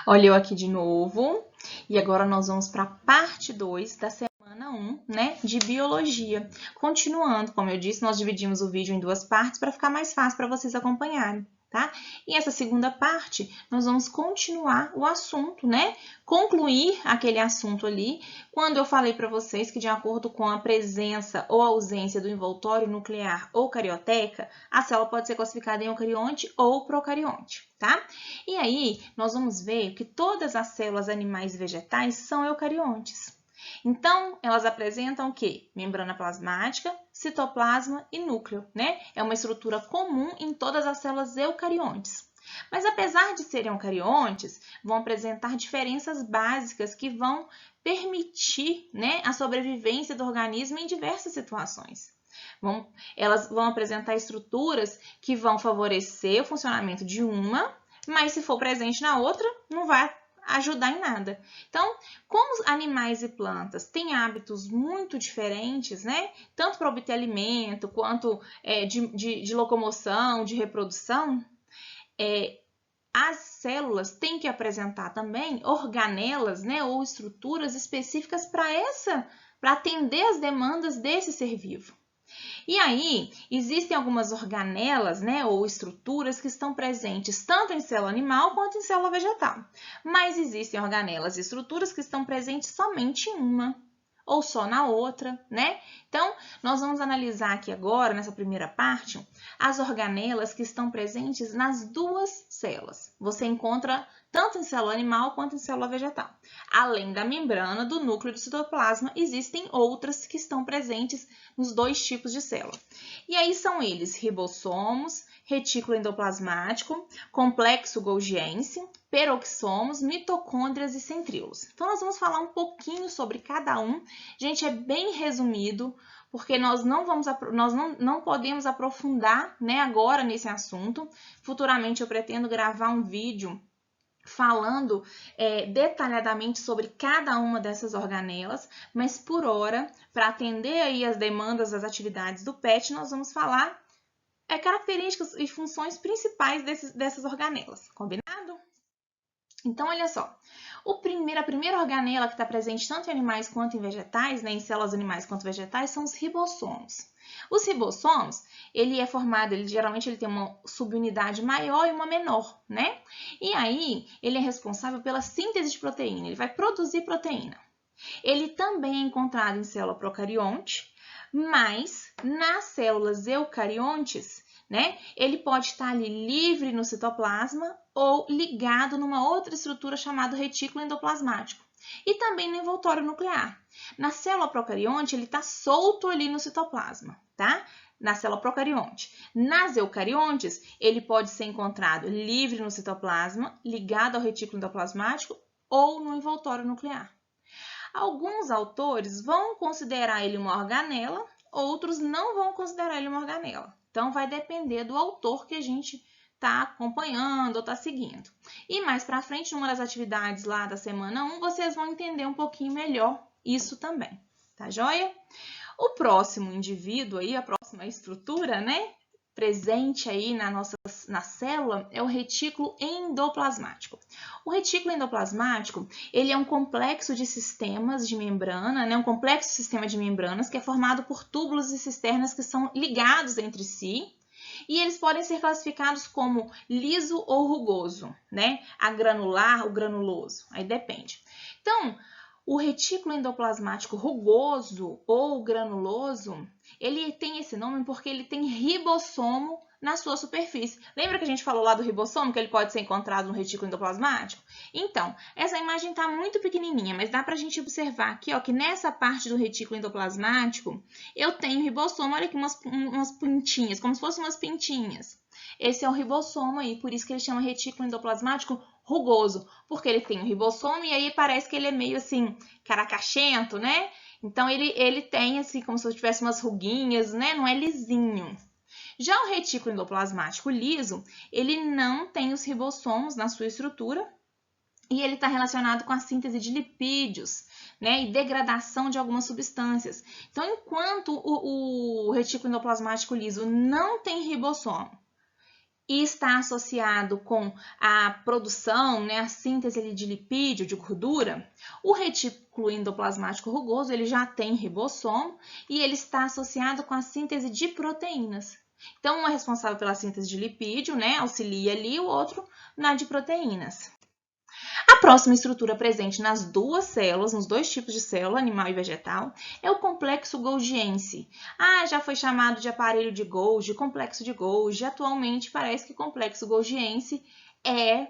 Olha eu aqui de novo. E agora nós vamos para a parte 2 da semana 1, né, de biologia. Continuando, como eu disse, nós dividimos o vídeo em duas partes para ficar mais fácil para vocês acompanharem, tá? E essa segunda parte, nós vamos continuar o assunto, né? Concluir aquele assunto ali, quando eu falei para vocês que de acordo com a presença ou ausência do envoltório nuclear ou carioteca, a célula pode ser classificada em eucarionte ou procarionte, tá? E aí, nós vamos ver que todas as células animais e vegetais são eucariontes. Então, elas apresentam o quê? Membrana plasmática, citoplasma e núcleo, né? É uma estrutura comum em todas as células eucariontes. Mas apesar de serem eucariontes, vão apresentar diferenças básicas que vão permitir, né, a sobrevivência do organismo em diversas situações. Elas vão apresentar estruturas que vão favorecer o funcionamento de uma, mas se for presente na outra, não vai ajudar em nada. Então, como os animais e plantas têm hábitos muito diferentes, né? Tanto para obter alimento, quanto de locomoção, de reprodução, as células têm que apresentar também organelas, né? Ou estruturas específicas para atender as demandas desse ser vivo. E aí, existem algumas organelas, né, ou estruturas que estão presentes tanto em célula animal quanto em célula vegetal. Mas existem organelas e estruturas que estão presentes somente em uma ou só na outra, né? Então, nós vamos analisar aqui agora, nessa primeira parte, as organelas que estão presentes nas duas células. Você encontra tanto em célula animal quanto em célula vegetal. Além da membrana do núcleo do citoplasma, existem outras que estão presentes nos dois tipos de célula. E aí são eles ribossomos, retículo endoplasmático, complexo golgiense, peroxomos, mitocôndrias e centríolos. Então, nós vamos falar um pouquinho sobre cada um. Gente, é bem resumido, porque nós não podemos aprofundar, né, agora nesse assunto. Futuramente eu pretendo gravar um vídeo falando detalhadamente sobre cada uma dessas organelas, mas por hora, para atender aí as demandas das atividades do PET, nós vamos falar características e funções principais dessas organelas, combinado? Então, olha só, a primeira organela que está presente tanto em animais quanto em vegetais, né, em células animais quanto vegetais, são os ribossomos. Os ribossomos, geralmente ele tem uma subunidade maior e uma menor, né? E aí, ele é responsável pela síntese de proteína, ele vai produzir proteína. Ele também é encontrado em célula procarionte, mas nas células eucariontes, né, ele pode estar ali livre no citoplasma ou ligado numa outra estrutura chamada retículo endoplasmático. E também no envoltório nuclear. Na célula procarionte, ele está solto ali no citoplasma, tá? Na célula procarionte. Nas eucariontes, ele pode ser encontrado livre no citoplasma, ligado ao retículo endoplasmático ou no envoltório nuclear. Alguns autores vão considerar ele uma organela, outros não vão considerar ele uma organela. Então, vai depender do autor que a gente está acompanhando ou está seguindo. E mais para frente, numa das atividades lá da semana 1, vocês vão entender um pouquinho melhor isso também, tá joia? O próximo indivíduo aí, a próxima estrutura, né, presente aí na célula é o retículo endoplasmático. O retículo endoplasmático, ele é um complexo de sistemas de membrana, né, um complexo sistema de membranas que é formado por túbulos e cisternas que são ligados entre si, e eles podem ser classificados como liso ou rugoso, né? A granular ou granuloso, aí depende. Então, o retículo endoplasmático rugoso ou granuloso, ele tem esse nome porque ele tem ribossomo na sua superfície. Lembra que a gente falou lá do ribossomo, que ele pode ser encontrado no retículo endoplasmático? Então, essa imagem está muito pequenininha, mas dá para a gente observar aqui, ó, que nessa parte do retículo endoplasmático, eu tenho ribossomo, olha aqui umas pintinhas, como se fossem umas pintinhas. Esse é o ribossomo aí, por isso que ele chama retículo endoplasmático rugoso, porque ele tem o ribossomo e aí parece que ele é meio assim, caracachento, né? Então, ele tem assim, como se tivesse umas ruguinhas, né? Não é lisinho. Já o retículo endoplasmático liso, ele não tem os ribossomos na sua estrutura e ele está relacionado com a síntese de lipídios, né, e degradação de algumas substâncias. Então, enquanto o retículo endoplasmático liso não tem ribossomo e está associado com a produção, né, a síntese de lipídio, de gordura, o retículo endoplasmático rugoso ele já tem ribossomo e ele está associado com a síntese de proteínas. Então, um é responsável pela síntese de lipídio, né, auxilia ali, o outro na de proteínas. A próxima estrutura presente nas duas células, nos dois tipos de célula, animal e vegetal, é o complexo golgiense. Já foi chamado de aparelho de Golgi, complexo de Golgi. Atualmente parece que complexo golgiense é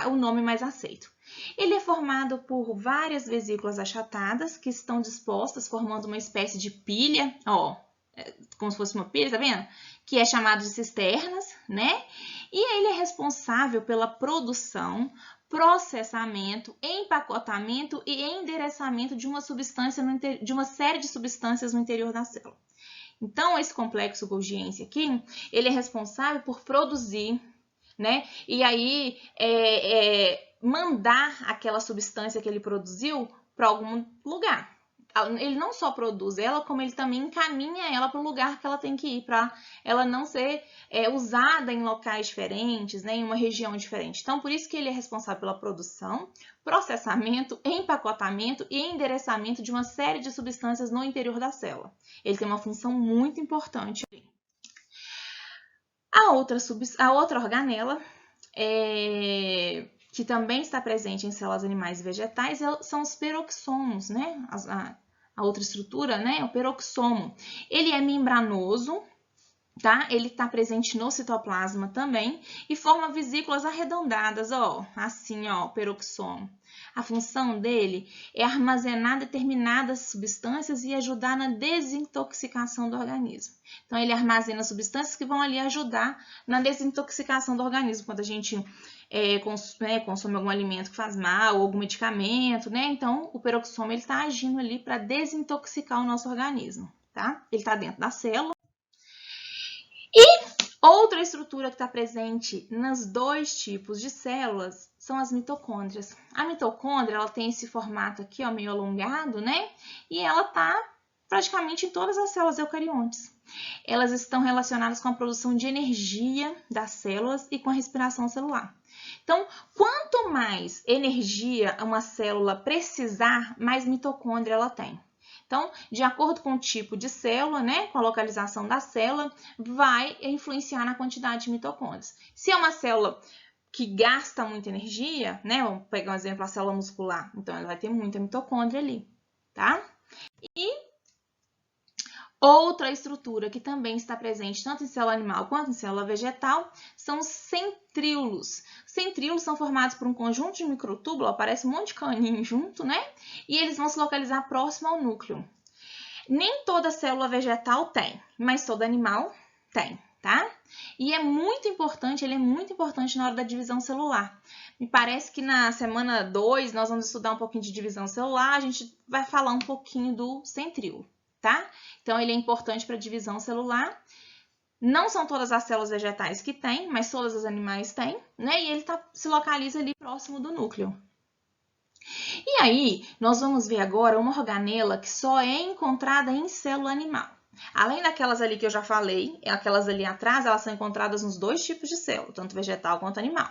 o nome mais aceito. Ele é formado por várias vesículas achatadas que estão dispostas formando uma espécie de pilha, como se fosse uma pilha, tá vendo? Que é chamado de cisternas, né? E ele é responsável pela produção, processamento, empacotamento e endereçamento de uma substância de uma série de substâncias no interior da célula. Então, esse complexo golgiense aqui, ele é responsável por produzir, né? E aí, mandar aquela substância que ele produziu para algum lugar. Ele não só produz ela, como ele também encaminha ela para o lugar que ela tem que ir, para ela não ser usada em locais diferentes, né, em uma região diferente. Então, por isso que ele é responsável pela produção, processamento, empacotamento e endereçamento de uma série de substâncias no interior da célula. Ele tem uma função muito importante. A outra organela que também está presente em células animais e vegetais são os peroxomos, né? A outra estrutura, né? O peroxomo. Ele é membranoso, tá? Ele está presente no citoplasma também e forma vesículas arredondadas, assim, o peroxomo. A função dele é armazenar determinadas substâncias e ajudar na desintoxicação do organismo. Então, ele armazena substâncias que vão ali ajudar na desintoxicação do organismo, quando a gente consome algum alimento que faz mal, ou algum medicamento, né? Então, o peroxomo está agindo ali para desintoxicar o nosso organismo, tá? Ele está dentro da célula. E outra estrutura que está presente nos dois tipos de células são as mitocôndrias. A mitocôndria, ela tem esse formato aqui, meio alongado, né? E ela está praticamente em todas as células eucariontes. Elas estão relacionadas com a produção de energia das células e com a respiração celular. Então, quanto mais energia uma célula precisar, mais mitocôndria ela tem. Então, de acordo com o tipo de célula, né, com a localização da célula, vai influenciar na quantidade de mitocôndrias. Se é uma célula que gasta muita energia, né, vamos pegar um exemplo, a célula muscular, então ela vai ter muita mitocôndria ali, tá? E outra estrutura que também está presente tanto em célula animal quanto em célula vegetal são os centríolos. Centríolos são formados por um conjunto de microtúbulos, aparece um monte de caninho junto, né? E eles vão se localizar próximo ao núcleo. Nem toda célula vegetal tem, mas todo animal tem, tá? E ele é muito importante na hora da divisão celular. Me parece que na semana 2 nós vamos estudar um pouquinho de divisão celular, a gente vai falar um pouquinho do centríolo, tá? Então, ele é importante para a divisão celular. Não são todas as células vegetais que têm, mas todas as animais têm, né? E ele se localiza ali próximo do núcleo. E aí, nós vamos ver agora uma organela que só é encontrada em célula animal. Além daquelas ali que eu já falei, aquelas ali atrás, elas são encontradas nos dois tipos de célula, tanto vegetal quanto animal.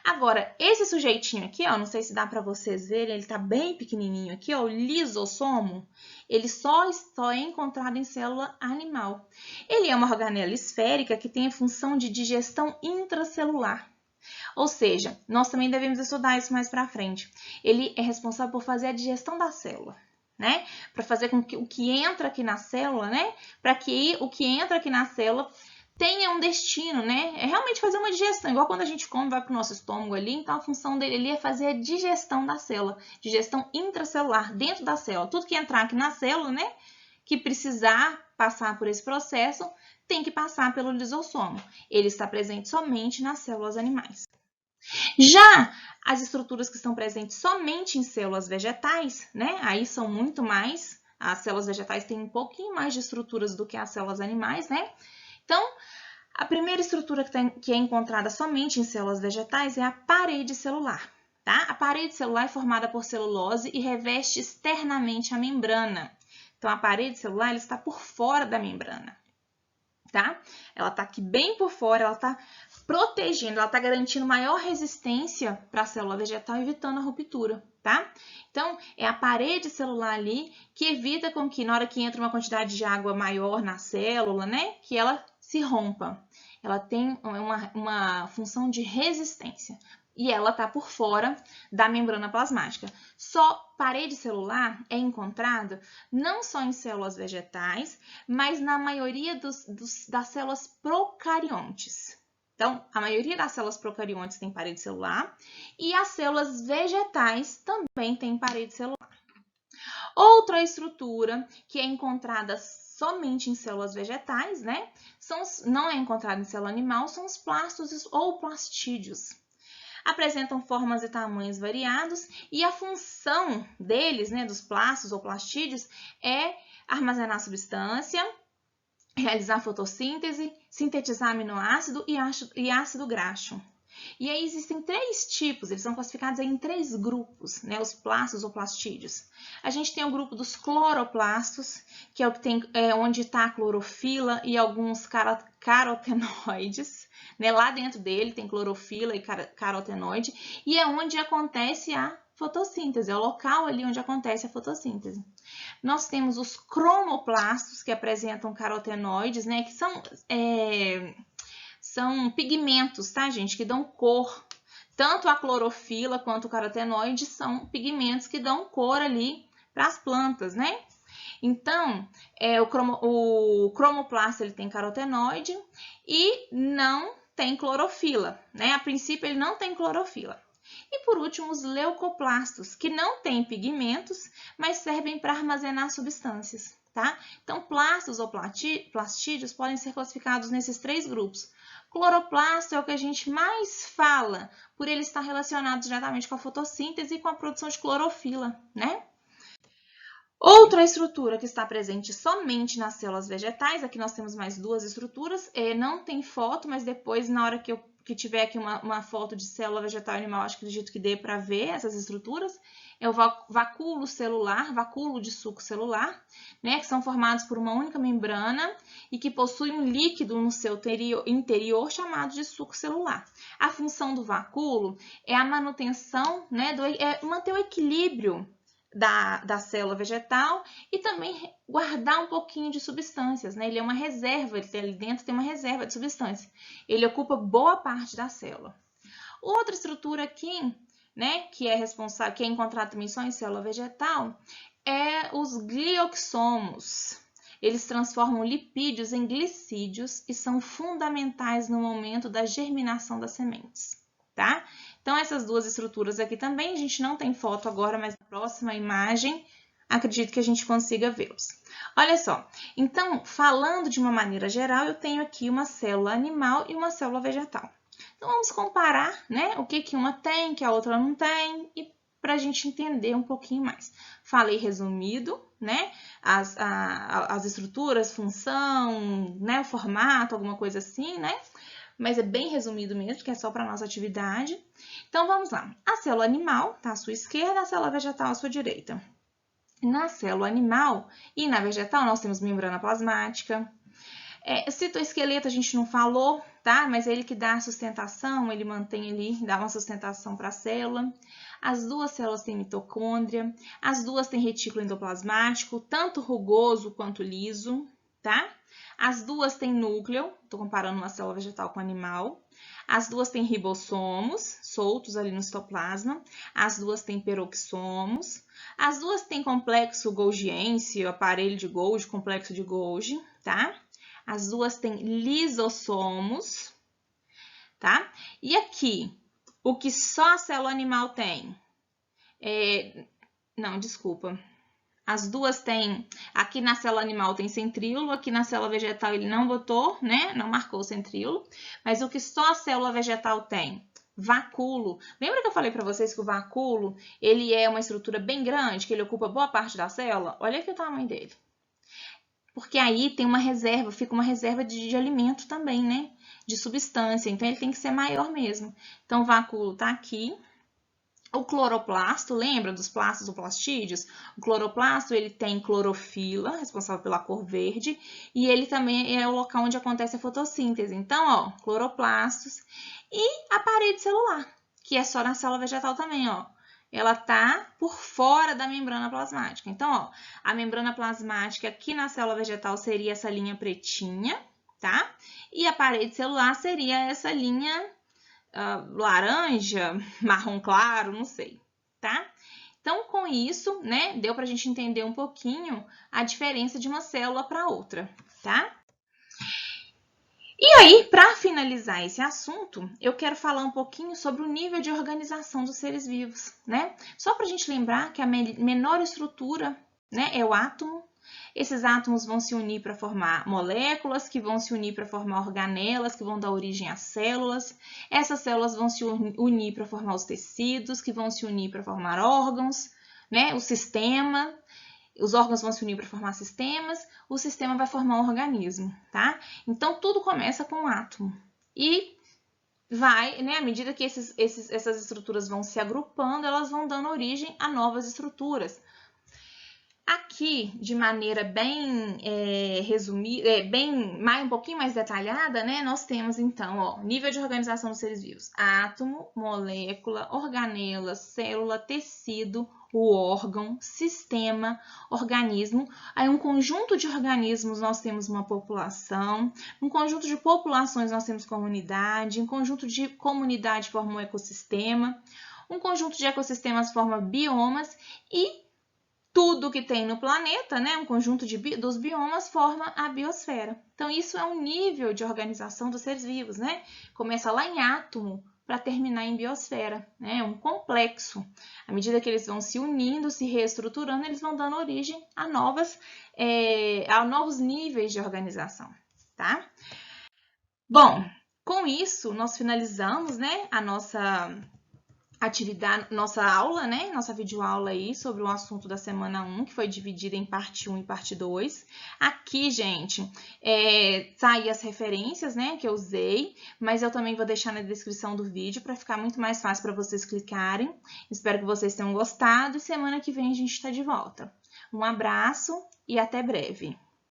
Agora, esse sujeitinho aqui, não sei se dá para vocês verem, ele tá bem pequenininho aqui, o lisossomo, ele só é encontrado em célula animal. Ele é uma organela esférica que tem a função de digestão intracelular. Ou seja, nós também devemos estudar isso mais para frente. Ele é responsável por fazer a digestão da célula, né? Para fazer com que o que entra aqui na célula, né? Para que o que entra aqui na célula tenha um destino, né? É realmente fazer uma digestão, igual quando a gente come, vai para o nosso estômago ali. Então, a função dele ali é fazer a digestão da célula, digestão intracelular, dentro da célula. Tudo que entrar aqui na célula, né? Que precisar passar por esse processo, tem que passar pelo lisossomo. Ele está presente somente nas células animais. Já as estruturas que estão presentes somente em células vegetais, né? Aí são muito mais. As células vegetais têm um pouquinho mais de estruturas do que as células animais, né? Então, a primeira estrutura que é encontrada somente em células vegetais é a parede celular, tá? A parede celular é formada por celulose e reveste externamente a membrana. Então, a parede celular ela está por fora da membrana, tá? Ela está aqui bem por fora, ela está protegendo, ela está garantindo maior resistência para a célula vegetal, evitando a ruptura, tá? Então, é a parede celular ali que evita com que, na hora que entra uma quantidade de água maior na célula, né, que ela se rompa. Ela tem uma função de resistência. E ela está por fora da membrana plasmática. Só parede celular é encontrada não só em células vegetais, mas na maioria das células procariontes. Então, a maioria das células procariontes tem parede celular e as células vegetais também têm parede celular. Outra estrutura que é encontrada somente em células vegetais, né? Não é encontrada em célula animal, são os plastos ou plastídeos. Apresentam formas e tamanhos variados e a função deles, né, dos plastos ou plastídeos, é armazenar substância, realizar fotossíntese, sintetizar aminoácido e ácido graxo. E aí existem 3 tipos, eles são classificados em 3 grupos, né, os plastos ou plastídeos. A gente tem o grupo dos cloroplastos, que é o que tem, onde está a clorofila e alguns carotenoides, né? Lá dentro dele tem clorofila e carotenoide, e é onde acontece a fotossíntese, é o local ali onde acontece a fotossíntese. Nós temos os cromoplastos, que apresentam carotenoides, né, que são pigmentos, tá, gente, que dão cor. Tanto a clorofila quanto o carotenoide são pigmentos que dão cor ali para as plantas, né? Então, o cromoplasto ele tem carotenoide e não tem clorofila, né? A princípio ele não tem clorofila. E por último, os leucoplastos, que não têm pigmentos, mas servem para armazenar substâncias, tá? Então, plastos ou plastídeos podem ser classificados nesses 3 grupos. Cloroplasto é o que a gente mais fala, por ele estar relacionado diretamente com a fotossíntese e com a produção de clorofila, né? Outra estrutura que está presente somente nas células vegetais, aqui nós temos mais 2 estruturas, não tem foto, mas depois, na hora que tiver aqui uma foto de célula vegetal e animal, acho que acredito que dê para ver essas estruturas, é o vacúolo celular, vacúolo de suco celular, né, que são formados por uma única membrana e que possuem um líquido no seu interior chamado de suco celular. A função do vacúolo é a manutenção, né, manter o equilíbrio da célula vegetal e também guardar um pouquinho de substâncias, né? Ele é uma reserva, ali dentro tem uma reserva de substância. Ele ocupa boa parte da célula. Outra estrutura aqui, né, que é responsável, que é encontrada também só em célula vegetal, é os glioxomos. Eles transformam lipídios em glicídios e são fundamentais no momento da germinação das sementes, tá? Então, essas 2 estruturas aqui também, a gente não tem foto agora, mas na próxima imagem, acredito que a gente consiga vê-los. Olha só, então, falando de uma maneira geral, eu tenho aqui uma célula animal e uma célula vegetal. Então, vamos comparar, né, o que uma tem, que a outra não tem, e para a gente entender um pouquinho mais. Falei resumido, né, as estruturas, função, né, o formato, alguma coisa assim, né? Mas é bem resumido mesmo, que é só para a nossa atividade. Então, vamos lá. A célula animal está à sua esquerda, a célula vegetal à sua direita. Na célula animal e na vegetal, nós temos membrana plasmática. Citoesqueleto a gente não falou, tá? Mas é ele que dá a sustentação, ele mantém ali, dá uma sustentação para a célula. As 2 células têm mitocôndria, as 2 têm retículo endoplasmático, tanto rugoso quanto liso, tá? As 2 têm núcleo, estou comparando uma célula vegetal com animal. As 2 têm ribossomos, soltos ali no citoplasma. As 2 têm peroxomos. As 2 têm complexo golgiense, aparelho de Golgi, complexo de Golgi, tá? As 2 têm lisossomos, tá? E aqui, o que só a célula animal tem? Não, desculpa. As 2 têm, aqui na célula animal tem centríolo, aqui na célula vegetal ele não botou, né? Não marcou o centríolo. Mas o que só a célula vegetal tem? Vacúolo. Lembra que eu falei para vocês que o vacúolo, ele é uma estrutura bem grande, que ele ocupa boa parte da célula? Olha aqui o tamanho dele. Porque aí tem uma reserva, fica uma reserva de alimento também, né? De substância, então ele tem que ser maior mesmo. Então, o vacúolo tá aqui. O cloroplasto, lembra dos plastos ou plastídeos? O cloroplasto, ele tem clorofila, responsável pela cor verde, e ele também é o local onde acontece a fotossíntese. Então, ó, cloroplastos e a parede celular, que é só na célula vegetal também, ó. Ela tá por fora da membrana plasmática. Então, ó, a membrana plasmática aqui na célula vegetal seria essa linha pretinha, tá? E a parede celular seria essa linha laranja, marrom claro, não sei, tá? Então, com isso, né, deu pra gente entender um pouquinho a diferença de uma célula para outra, tá? E aí, para finalizar esse assunto, eu quero falar um pouquinho sobre o nível de organização dos seres vivos, né? Só para a gente lembrar que a menor estrutura, né, é o átomo. Esses átomos vão se unir para formar moléculas, que vão se unir para formar organelas, que vão dar origem às células. Essas células vão se unir para formar os tecidos, que vão se unir para formar órgãos, né? O sistema. Os órgãos vão se unir para formar sistemas, o sistema vai formar um organismo, tá? Então, tudo começa com um átomo. E vai, né, à medida que essas estruturas vão se agrupando, elas vão dando origem a novas estruturas. Aqui, de maneira bem resumida, um pouquinho mais detalhada, né, nós temos então, ó, nível de organização dos seres vivos: átomo, molécula, organela, célula, tecido, o órgão, sistema, organismo. Aí, um conjunto de organismos, nós temos uma população. Um conjunto de populações, nós temos comunidade. Um conjunto de comunidade forma um ecossistema. Um conjunto de ecossistemas forma biomas. E tudo que tem no planeta, né, um conjunto dos biomas, forma a biosfera. Então, isso é um nível de organização dos seres vivos, né? Começa lá em átomo para terminar em biosfera, né? É um complexo. À medida que eles vão se unindo, se reestruturando, eles vão dando origem a novos níveis de organização, tá? Bom, com isso, nós finalizamos, né, a nossa atividade, nossa aula, né? Nossa videoaula aí sobre o assunto da semana 1, que foi dividida em parte 1 e parte 2. Aqui, gente, tá aí as referências, né, que eu usei, mas eu também vou deixar na descrição do vídeo para ficar muito mais fácil para vocês clicarem. Espero que vocês tenham gostado e semana que vem a gente está de volta. Um abraço e até breve!